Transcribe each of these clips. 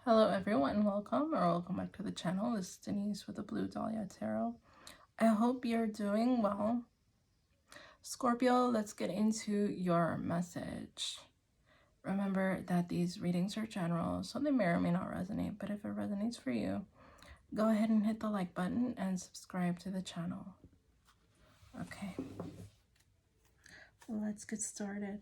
Hello everyone, welcome back to the channel. This is Denise with the Blue Dahlia Tarot. I hope you're doing well. Scorpio, let's get into your message. Remember that these readings are general, so they may or may not resonate, but if it resonates for you, go ahead and hit the like button and subscribe to the channel. Okay, let's get started.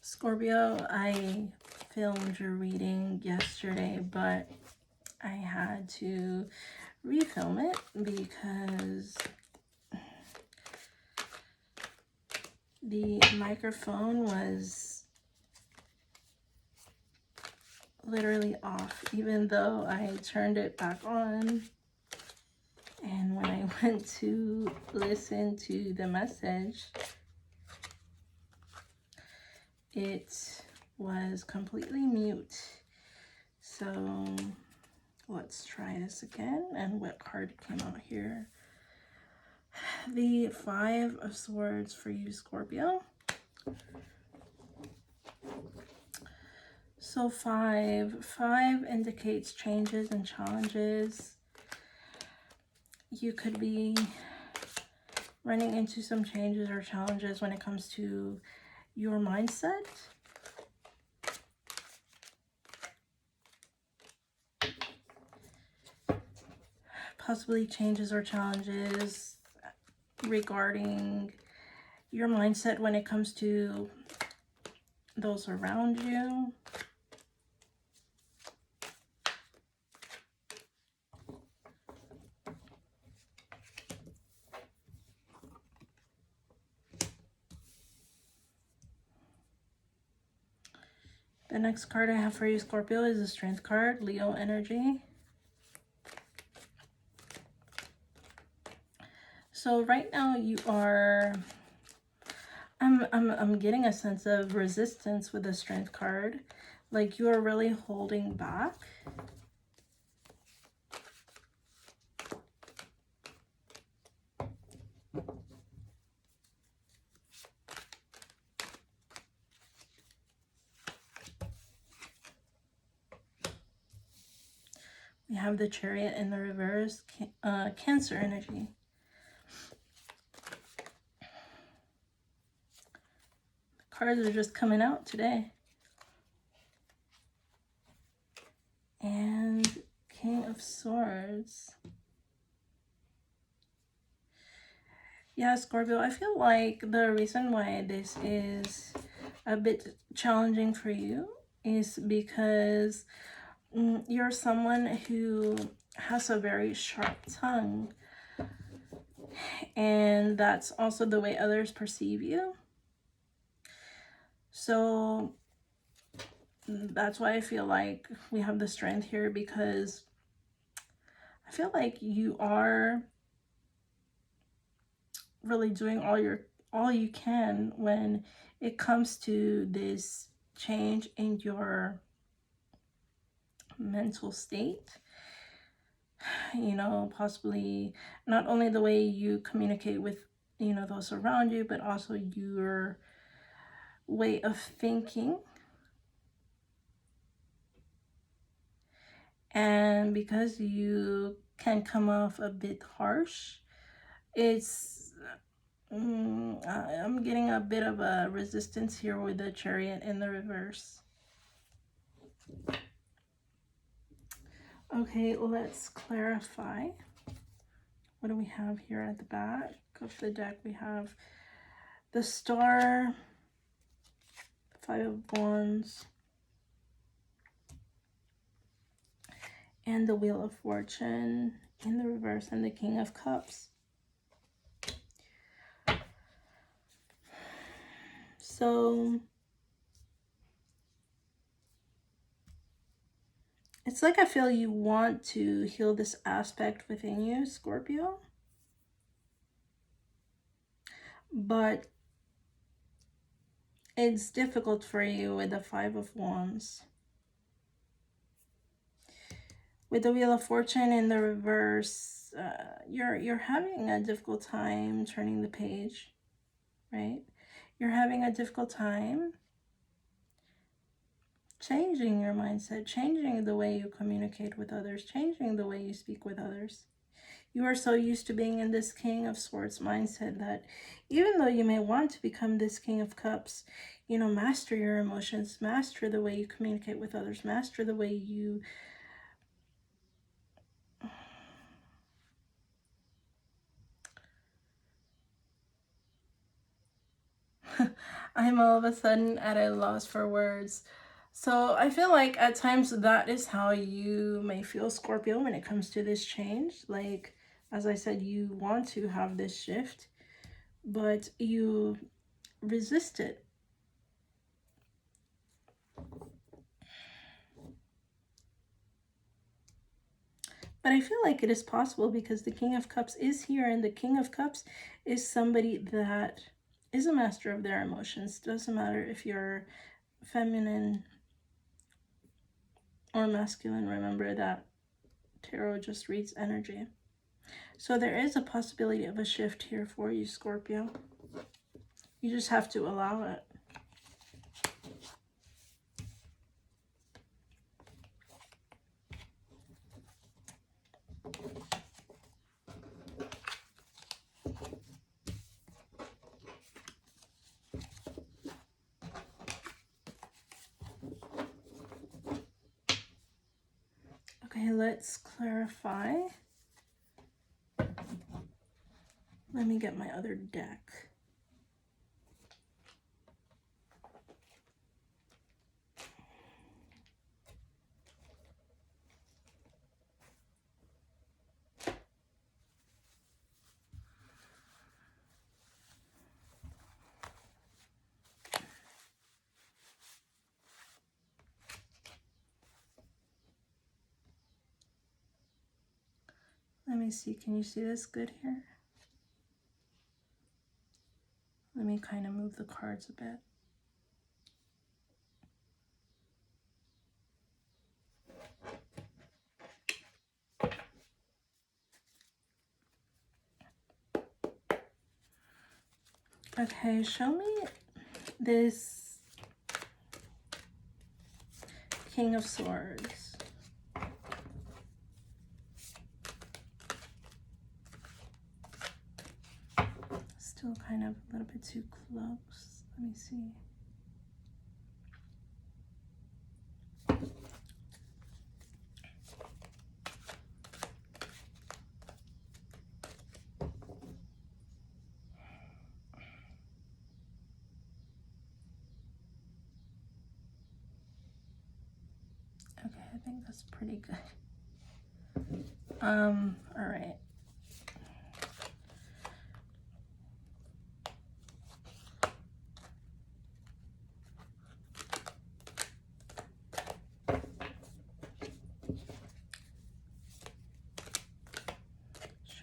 Scorpio, I filmed your reading yesterday, but I had to refilm it because the microphone was literally off, even though I turned it back on. And when I went to listen to the message, it was completely mute. So let's try this again. And what card came out here? The Five of Swords for you, Scorpio. So five indicates changes and challenges. You could be running into some changes or challenges when it comes to your mindset. Possibly changes or challenges regarding your mindset when it comes to those around you. The next card I have for you, Scorpio, is the Strength card, Leo energy. So right now you are, I'm getting a sense of resistance with the Strength card. Like you are really holding back. We have the Chariot in the reverse, Cancer energy. The cards are just coming out today. And King of Swords. Yeah, Scorpio, I feel like the reason why this is a bit challenging for you is because you're someone who has a very sharp tongue, and that's also the way others perceive you. So that's why I feel like we have the Strength here, because I feel like you are really doing all you can when it comes to this change in your mental state. You know, possibly not only the way you communicate with, you know, those around you, but also your way of thinking. And because you can come off a bit harsh, it's I'm getting a bit of a resistance here with the Chariot in the reverse. Okay, let's clarify. What do we have here at the back of the deck? We have the Star, Five of Wands, and the Wheel of Fortune in the reverse, and the King of Cups. So it's like I feel you want to heal this aspect within you, Scorpio. But it's difficult for you with the Five of Wands. With the Wheel of Fortune in the reverse, you're having a difficult time turning the page, right? You're having a difficult time changing your mindset, changing the way you communicate with others, changing the way you speak with others. You are so used to being in this King of Swords mindset that even though you may want to become this King of Cups, you know, master your emotions, master the way you communicate with others, master the way you I'm all of a sudden at a loss for words. So I feel like at times that is how you may feel, Scorpio, when it comes to this change. Like, as I said, you want to have this shift, but you resist it. But I feel like it is possible because the King of Cups is here, and the King of Cups is somebody that is a master of their emotions. Doesn't matter if you're feminine or masculine. Remember that tarot just reads energy. So there is a possibility of a shift here for you, Scorpio. You just have to allow it. Okay, let's clarify. Let me get my other deck. Let me see, can you see this good here? Let me kind of move the cards a bit. Okay, show me this King of Swords. Still kind of a little bit too close. Let me see. Okay, I think that's pretty good. All right.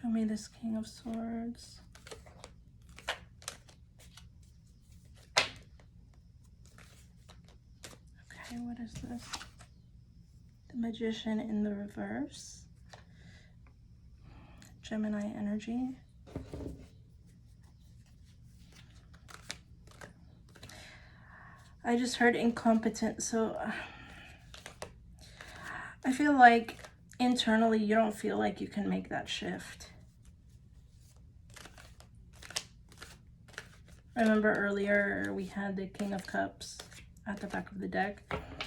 Show me this King of Swords. Okay, what is this? The Magician in the reverse. Gemini energy. I just heard incompetent, so I feel like internally you don't feel like you can make that shift. Remember earlier we had the King of Cups at the back of the deck.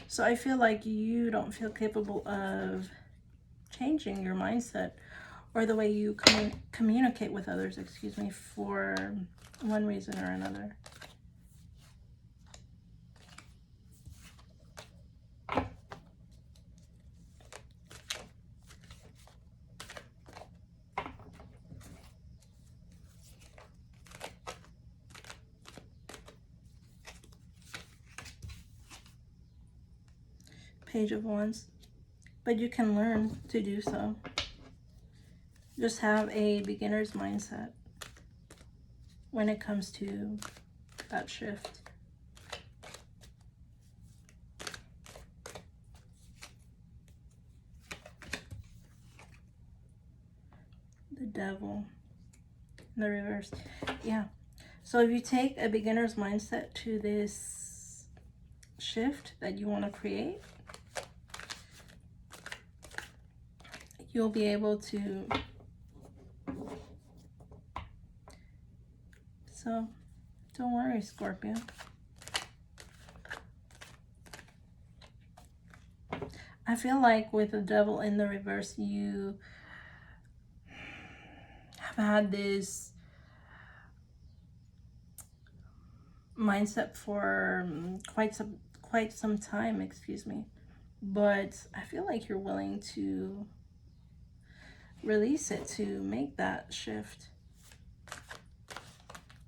So I feel like you don't feel capable of changing your mindset or the way you communicate with others, excuse me, for one reason or another. Page of Wands, but you can learn to do so. Just have a beginner's mindset when it comes to that shift. Devil in the reverse. Yeah. So if you take a beginner's mindset to this shift that you want to create, you'll be able to. So don't worry, Scorpio. I feel like with the Devil in the reverse, you have had this mindset for quite some time, excuse me. But I feel like you're willing to release it, to make that shift,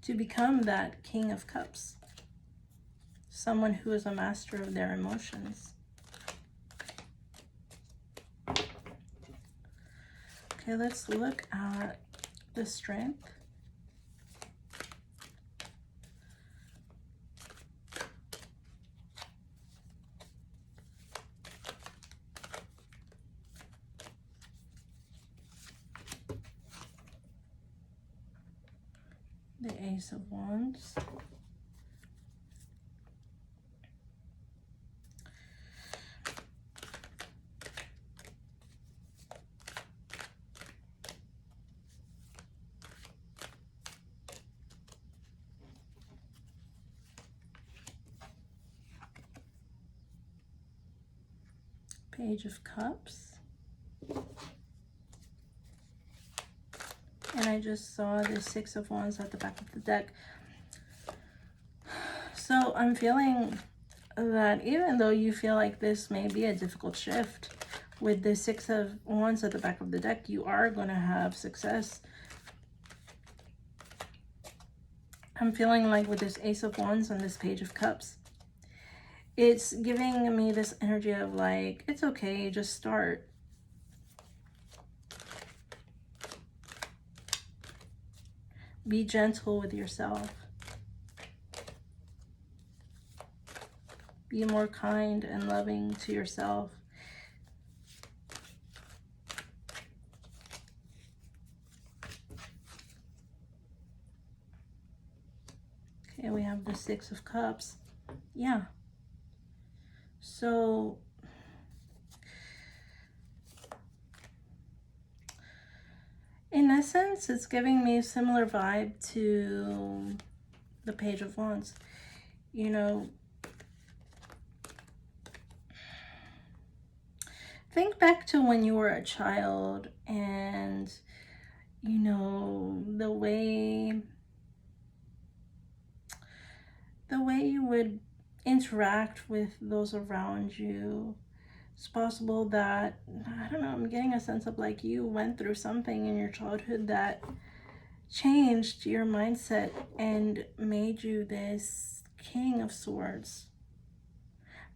to become that King of Cups, someone who is a master of their emotions. Okay, let's look at the Strength. The Ace of Wands. Page of Cups. And I just saw the Six of Wands at the back of the deck. So I'm feeling that even though you feel like this may be a difficult shift, with the Six of Wands at the back of the deck, you are going to have success. I'm feeling like with this Ace of Wands and this Page of Cups, it's giving me this energy of like, it's okay, just start. Be gentle with yourself. Be more kind and loving to yourself. Okay, we have the Six of Cups. Yeah. So in essence, it's giving me a similar vibe to the Page of Wands. You know, think back to when you were a child and, you know, the way you would interact with those around you. It's possible that, I don't know, I'm getting a sense of like you went through something in your childhood that changed your mindset and made you this King of Swords.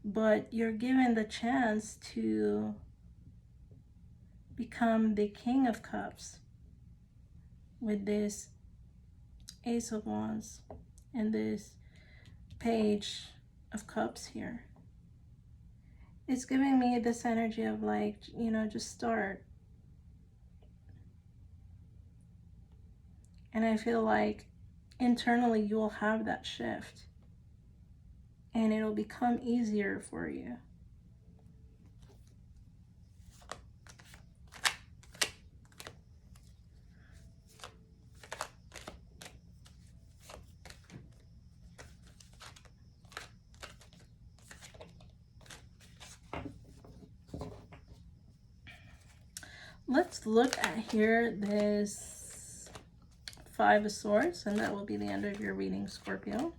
But you're given the chance to become the King of Cups with this Ace of Wands and this Page of Cups here. It's giving me this energy of like, you know, just start. And I feel like internally you will have that shift and it'll become easier for you. Let's look at here this Five of Swords, and that will be the end of your reading, Scorpio.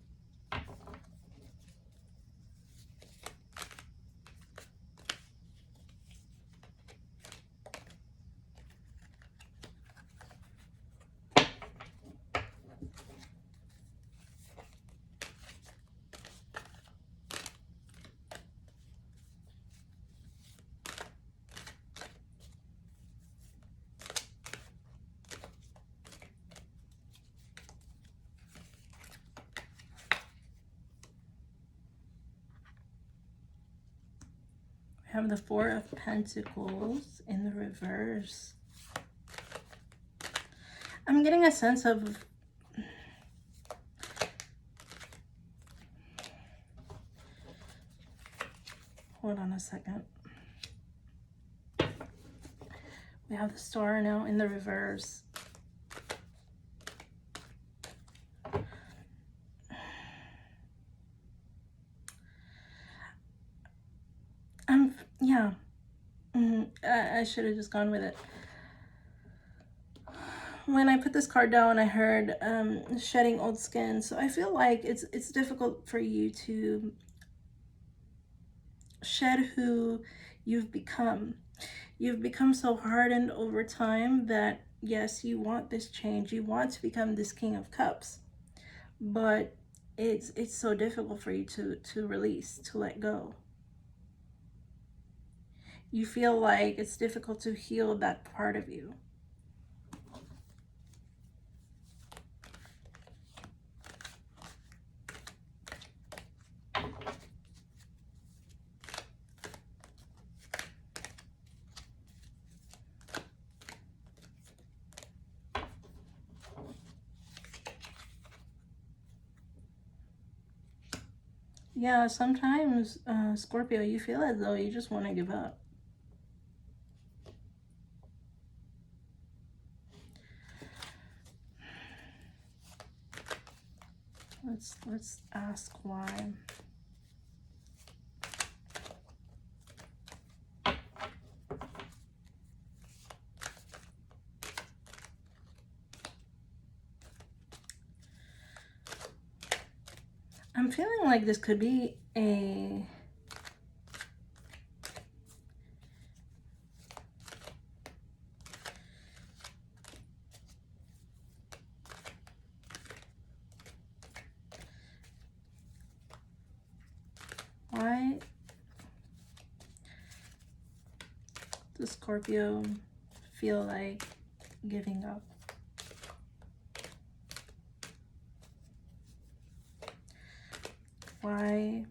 We have the Four of Pentacles in the reverse. I'm getting a sense of hold on a second. We have the Star now in the reverse. Yeah. I should have just gone with it. When I put this card down, I heard shedding old skin. So I feel like it's difficult for you to shed who you've become. You've become so hardened over time that, yes, you want this change. You want to become this King of Cups. But it's so difficult for you to release, to let go. You feel like it's difficult to heal that part of you. Yeah, sometimes, Scorpio, you feel as though you just want to give up. Let's ask why. I'm feeling like this could be a why does Scorpio feel like giving up? Why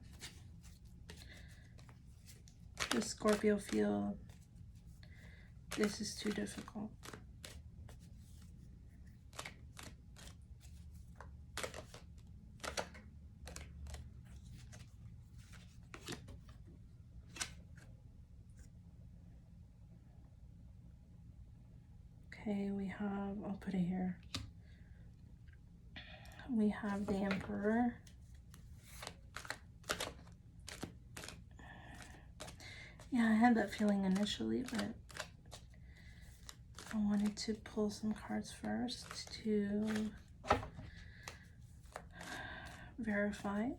does Scorpio feel this is too difficult? Okay, we have, I'll put it here. We have the Emperor. Yeah, I had that feeling initially, but I wanted to pull some cards first to verify.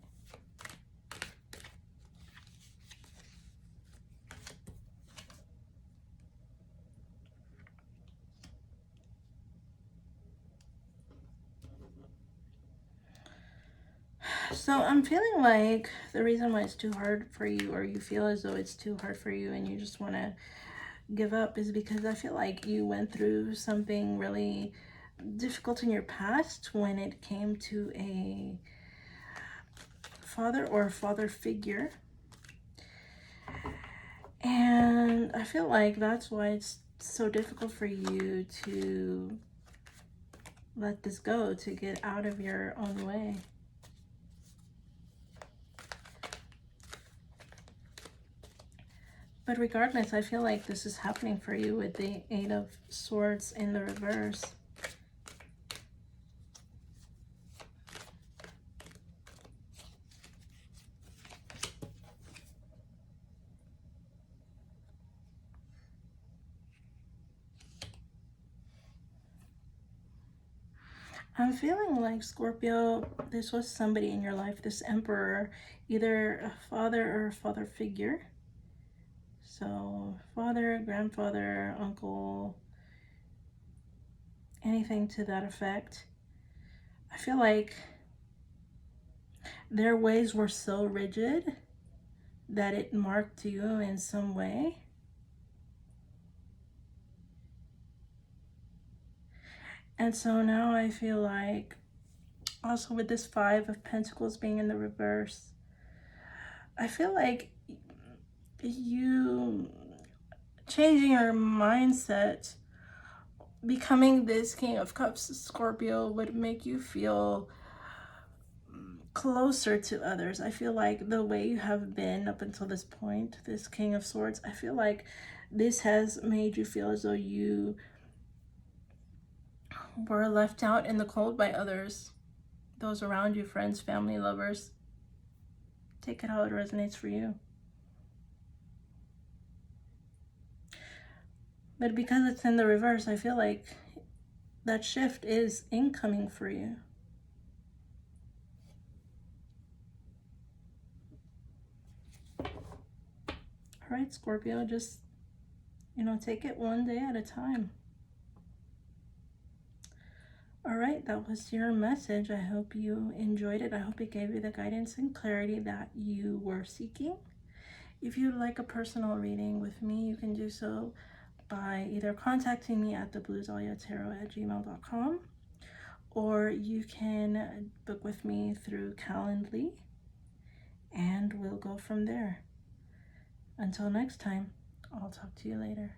So I'm feeling like the reason why it's too hard for you, or you feel as though it's too hard for you and you just want to give up, is because I feel like you went through something really difficult in your past when it came to a father or father figure. And I feel like that's why it's so difficult for you to let this go, to get out of your own way. But regardless, I feel like this is happening for you with the Eight of Swords in the reverse. I'm feeling like, Scorpio, this was somebody in your life, this Emperor, either a father or a father figure. So father, grandfather, uncle, anything to that effect. I feel like their ways were so rigid that it marked you in some way. And so now I feel like, also with this Five of Pentacles being in the reverse, I feel like you changing your mindset becoming this King of Cups, Scorpio, would make you feel closer to others. I feel like the way you have been up until this point, this King of Swords, I feel like this has made you feel as though you were left out in the cold by others, those around you, friends, family, lovers. Take it how it resonates for you. But because it's in the reverse, I feel like that shift is incoming for you. All right, Scorpio, just, take it one day at a time. All right, that was your message. I hope you enjoyed it. I hope it gave you the guidance and clarity that you were seeking. If you'd like a personal reading with me, you can do so by either contacting me at thebluedahliatarot@gmail.com, or you can book with me through Calendly, and we'll go from there. Until next time, I'll talk to you later.